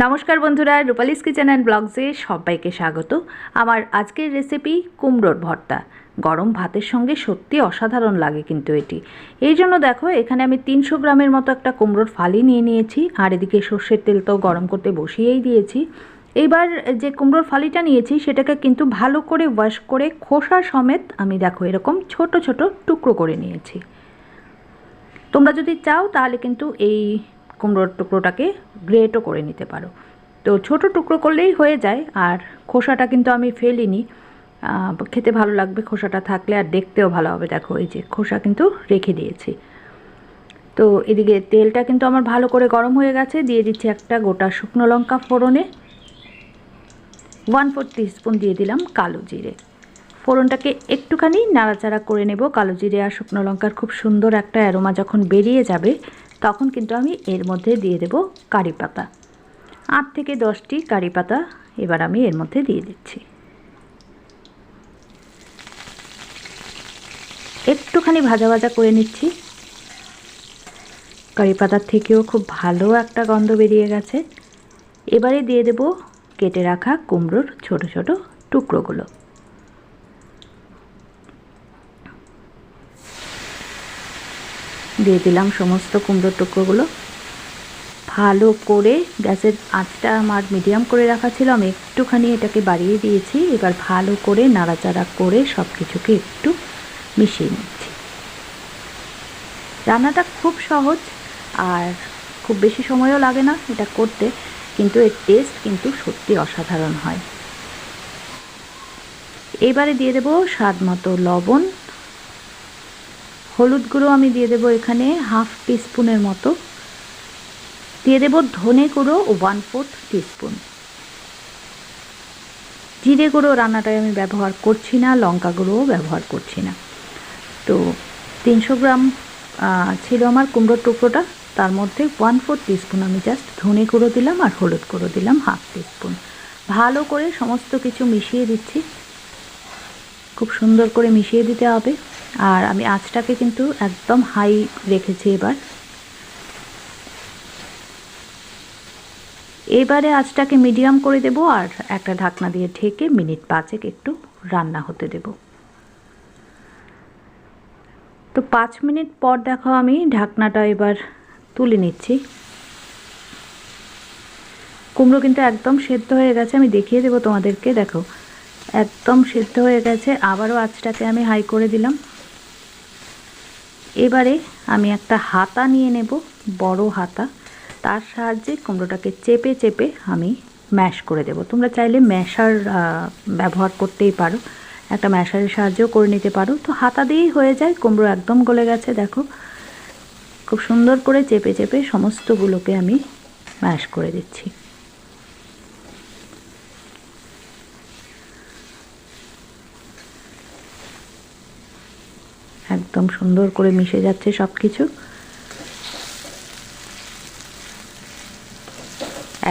নমস্কার বন্ধুরা, রূপালিস kitchen and ব্লগসে সবাইকে স্বাগত। আমার আজকের রেসিপি কুমড়োর ভর্তা। গরম ভাতের সঙ্গে সত্যি অসাধারণ লাগে কিন্তু এটি। এই জন্য দেখো, এখানে আমি 300 গ্রামের মতো একটা কুমড়োর ফালি নিয়ে নিয়েছি, আর এদিকে সর্ষের তেল তো গরম করতে বসিয়েই দিয়েছি। এইবার যে কুমড়োর ফালিটা নিয়েছি সেটাকে কিন্তু ভালো করে ওয়াশ করে খোসা সমেত আমি দেখো এরকম ছোট ছোট টুকরো করে নিয়েছি। তোমরা যদি চাও তাহলে কিন্তু এই কুমড়োর টুকরোটাকে গ্রেটও করে নিতে পারো। তো ছোট টুকরো করলেই হয়ে যায়, আর খোসাটা কিন্তু আমি ফেলিনি, খেতে ভালো লাগবে খোসাটা থাকলে, আর দেখতেও ভালো হবে। দেখো এই যে খোসা কিন্তু রেখে দিয়েছি। তো এদিকে তেলটা কিন্তু আমার ভালো করে গরম হয়ে গেছে, দিয়ে দিচ্ছি একটা গোটা শুকনো লঙ্কা ফোড়নে, 1/4 টিস্পুন দিয়ে দিলাম কালো জিরে। ফোড়নটাকে একটুখানি নাড়াচাড়া করে নেব। কালো জিরে আর শুকনো লঙ্কার খুব সুন্দর একটা অ্যারোমা যখন বেরিয়ে যাবে তখন কিন্তু আমি এর মধ্যে দিয়ে দেব কারি পাতা। 8 থেকে 10টি কারি পাতা এবার আমি এর মধ্যে দিয়ে দিচ্ছি। একটুখানি ভাজা ভাজা করে নিচ্ছি। কারি পাতার থেকেও খুব ভালো একটা গন্ধ বেরিয়ে গেছে। এবারে দিয়ে দেব কেটে রাখা কুমড়োর ছোট ছোট টুকরোগুলো। দিয়ে দিলাম সমস্ত কুমড়োর টুকরোগুলো। ভালো করে গ্যাসের আঁচটা আমার মিডিয়াম করে রাখা ছিল, আমি একটুখানি এটাকে বাড়িয়ে দিয়েছি। এবার ভালো করে নাড়াচাড়া করে সব কিছুকে একটু মিশিয়ে নিচ্ছি। রান্নাটা খুব সহজ আর খুব বেশি সময়ও লাগে না এটা করতে, কিন্তু এর টেস্ট কিন্তু সত্যি অসাধারণ হয়। এবারে দিয়ে দেব স্বাদ মতো লবণ। হলুদ গুঁড়ো আমি দিয়ে দেব এখানে 1/2 টিস্পুনের মতো। দিয়ে দেব ধনে গুঁড়ো 1/4 টিস্পুন। জিরে গুঁড়ো রান্নাটায় আমি ব্যবহার করছি না, লঙ্কা গুঁড়োও ব্যবহার করছি না। তো 300 গ্রাম ছিল আমার কুমড়োর টুকরোটা, তার মধ্যে 1/4 টিস্পুন আমি জাস্ট ধনে গুঁড়ো দিলাম, আর হলুদ গুঁড়ো দিলাম 1/2 টিস্পুন। ভালো করে সমস্ত কিছু মিশিয়ে দিচ্ছি। খুব সুন্দর করে মিশিয়ে দিতে হবে, আর আমি আঁচটাকে কিন্তু একদম হাই রেখেছি। এবারে আঁচটাকে মিডিয়াম করে দেব, আর একটা ঢাকনা দিয়ে ঢেকে মিনিট 5 একটু রান্না হতে দেব। তো 5 মিনিট পর দেখো আমি ঢাকনাটা এবার তুলে নিচ্ছি। কুমড়ো কিন্তু একদম সেদ্ধ হয়ে গেছে, আমি দেখিয়ে দেবো তোমাদেরকে। দেখো একদম সেদ্ধ হয়ে গেছে। আবারও আঁচটাকে আমি হাই করে দিলাম। এবারে আমি একটা হাতা নিয়ে নেব, বড় হাতা। তার সাহায্যে কুমড়োটাকে চেপে চেপে আমি ম্যাশ করে দেব। তোমরা চাইলে ম্যাশার ব্যবহার করতেই পারো, একটা ম্যাশারের সাহায্যেও করে নিতে পারো। তো হাতা দিয়েই হয়ে যায়। কুমড়ো একদম গলে গেছে, দেখো খুব সুন্দর করে চেপে চেপে সমস্তগুলোকে আমি ম্যাশ করে দিচ্ছি। একদম সুন্দর করে মিশে যাচ্ছে সব কিছু।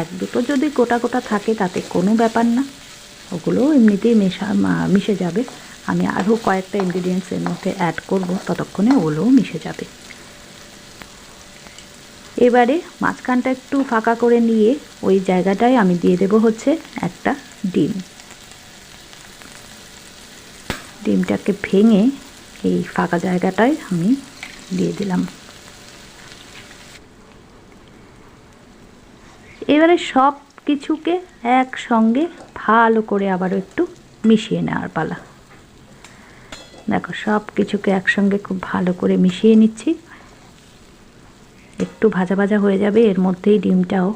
এক দুটো যদি গোটা গোটা থাকে তাতে কোনো ব্যাপার না, ওগুলো এমনিতেই মিশে যাবে। আমি আরও কয়েকটা ইনগ্রিডিয়েন্টস এর মধ্যে অ্যাড করব, ততক্ষণে ওগুলোও মিশে যাবে। এবারে মাঝখানটা একটু ফাঁকা করে নিয়ে ওই জায়গাটায় আমি দিয়ে দেব হচ্ছে একটা ডিম। ডিমটাকে ভেঙে এই ফাঁকা জায়গাটায় আমি দিয়ে দিলাম। এবারে সব কিছুকে একসঙ্গে ভালো করে আবারও একটু মিশিয়ে নেওয়ার পালা। দেখো সব কিছুকে একসঙ্গে খুব ভালো করে মিশিয়ে নিচ্ছি। একটু ভাজা ভাজা হয়ে যাবে এর মধ্যেই ডিমটাও।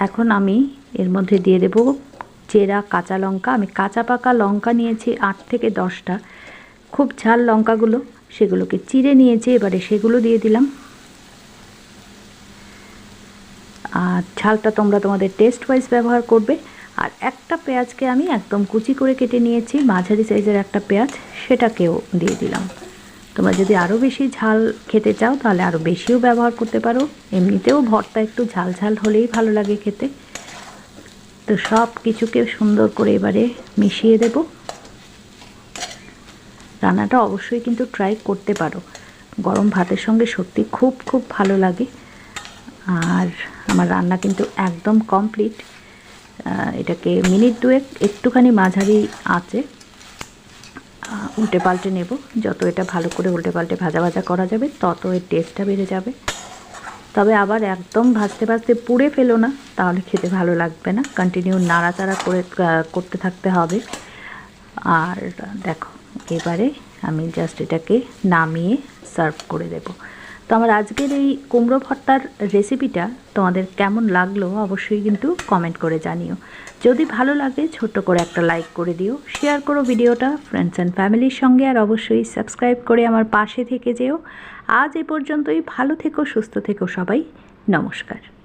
এখন আমি এর মধ্যে দিয়ে দেব চেরা কাঁচা লঙ্কা। আমি কাঁচা পাকা লঙ্কা নিয়েছি 8 থেকে 10টা, খুব ঝাল লঙ্কাগুলো, সেগুলোকে চিড়ে নিয়েছি। এবারে সেগুলো দিয়ে দিলাম। আর ঝালটা তোমরা তোমাদের টেস্ট ওয়াইজ ব্যবহার করবে। আর একটা পেঁয়াজকে আমি একদম কুচি করে কেটে নিয়েছি, মাঝারি সাইজের একটা পেঁয়াজ, সেটাকেও দিয়ে দিলাম। তোমরা যদি আরও বেশি ঝাল খেতে চাও তাহলে আরও বেশিও ব্যবহার করতে পারো। এমনিতেও ভর্তা একটু ঝাল ঝাল হলেই ভালো লাগে খেতে। তো সব কিছুকে সুন্দর করে এবারে মিশিয়ে দেব। রান্নাটা অবশ্যই কিন্তু ট্রাই করতে পারো, গরম ভাতের সঙ্গে সত্যি খুব খুব ভালো লাগে। আর আমার রান্না কিন্তু একদম কমপ্লিট। এটাকে মিনিট দুয়েক একটুখানি মাঝারি আঁচে উল্টে পাল্টে নেব। যত এটা ভালো করে উল্টে পাল্টে ভাজা ভাজা করা যাবে তত এর টেস্টটা বেড়ে যাবে। তবে আবার একদম ভাজতে ভাজতে পুড়ে ফেলো না, তাহলে খেতে ভালো লাগবে না। কন্টিনিউ নাড়াচাড়া করে করতে থাকতে হবে। আর দেখো, এবারে আমি জাস্ট এটাকে নামিয়ে সার্ভ করে দেব। তো আমার আজকের এই কুমড়ো ভর্তার রেসিপিটা তোমাদের কেমন লাগলো অবশ্যই কিন্তু কমেন্ট করে জানিও। যদি ভালো লাগে ছোট্ট করে একটা লাইক করে দিও, শেয়ার করো ভিডিওটা ফ্রেন্ডস অ্যান্ড ফ্যামিলির সঙ্গে, আর অবশ্যই সাবস্ক্রাইব করে আমার পাশে থেকে যেও। আজ এ পর্যন্তই। ভালো থেকো, সুস্থ থেকো সবাই। নমস্কার।